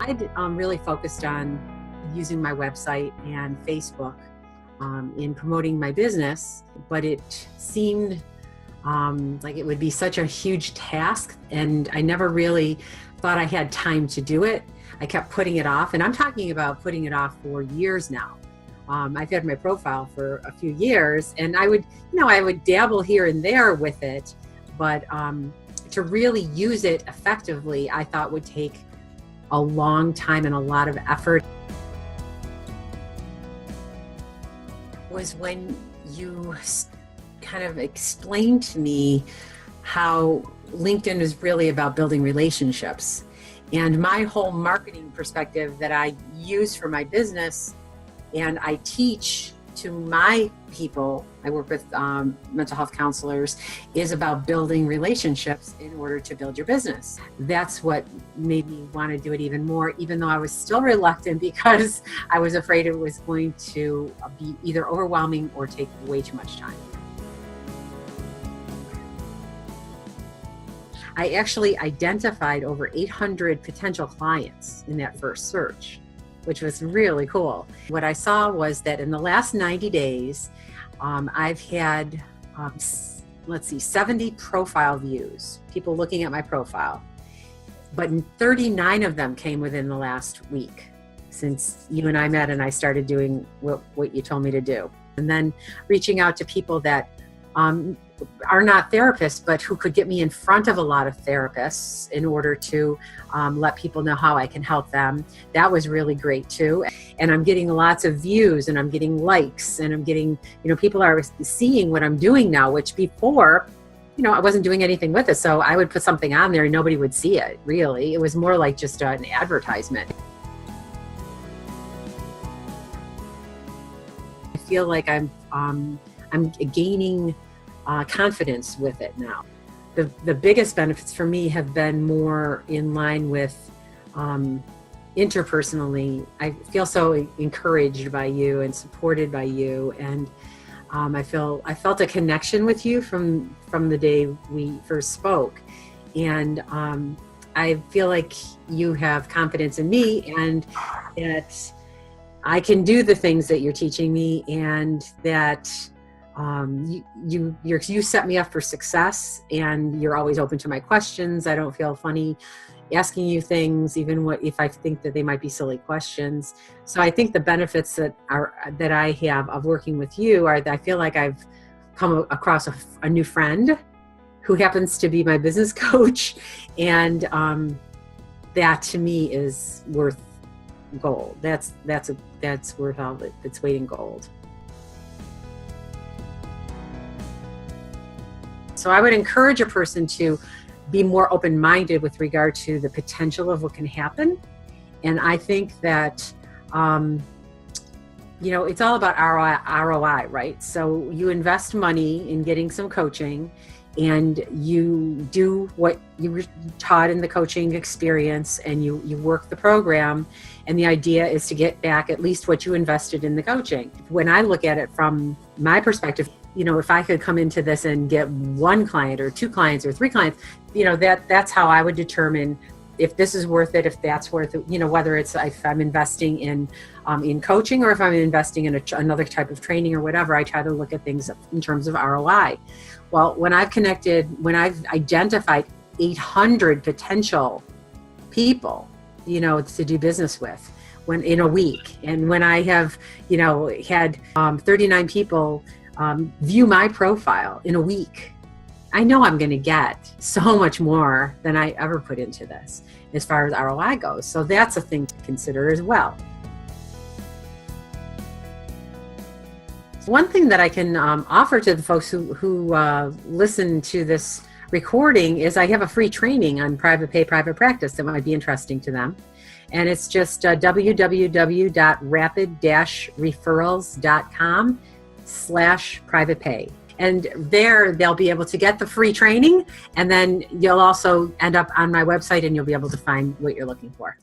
I'd really focused on using my website and Facebook in promoting my business, but it seemed like it would be such a huge task, and I never really thought I had time to do it. I kept putting it off, and I'm talking about putting it off for years now. I've had my profile for a few years, and I would dabble here and there with it, but to really use it effectively, I thought would take a long time and a lot of effort. Was when you kind of explained to me how LinkedIn is really about building relationships. And my whole marketing perspective that I use for my business and I teach to my people, I work with mental health counselors, is about building relationships in order to build your business. That's what made me want to do it even more, even though I was still reluctant because I was afraid it was going to be either overwhelming or take way too much time. I actually identified over 800 potential clients in that first search, which was really cool. What I saw was that in the last 90 days, I've had, 70 profile views, people looking at my profile, but 39 of them came within the last week since you and I met and I started doing what you told me to do. And then reaching out to people that are not therapists, but who could get me in front of a lot of therapists in order to let people know how I can help them. That was really great too. And I'm getting lots of views and I'm getting likes and I'm getting, people are seeing what I'm doing now, which before, I wasn't doing anything with it. So I would put something on there and nobody would see it, really. It was more like just an advertisement. I feel like I'm gaining confidence with it now. The biggest benefits for me have been more in line with interpersonally. I feel so encouraged by you and supported by you, and I felt a connection with you from the day we first spoke, and I feel like you have confidence in me and that I can do the things that you're teaching me, and that you set me up for success, and you're always open to my questions. I don't feel funny asking you things, even if I think that they might be silly questions. So I think the benefits that I have of working with you are that I feel like I've come across a new friend who happens to be my business coach, and that to me is worth gold. That's worth all its weight in gold. So I would encourage a person to be more open-minded with regard to the potential of what can happen. And I think that, it's all about ROI, right? So you invest money in getting some coaching, and you do what you were taught in the coaching experience, and you work the program. And the idea is to get back at least what you invested in the coaching. When I look at it from my perspective, if I could come into this and get one client or two clients or three clients, that's how I would determine if this is worth it, if that's worth it, whether it's if I'm investing in coaching or if I'm investing in another type of training or whatever. I try to look at things in terms of ROI. Well, when I've identified 800 potential people, to do business with in a week, and when I have, had 39 people view my profile in a week, I know I'm going to get so much more than I ever put into this as far as ROI goes. So that's a thing to consider as well. One thing that I can offer to the folks who listen to this recording is I have a free training on private pay, private practice that might be interesting to them. And it's just www.rapid-referrals.com/private pay. And there they'll be able to get the free training, and then you'll also end up on my website and you'll be able to find what you're looking for.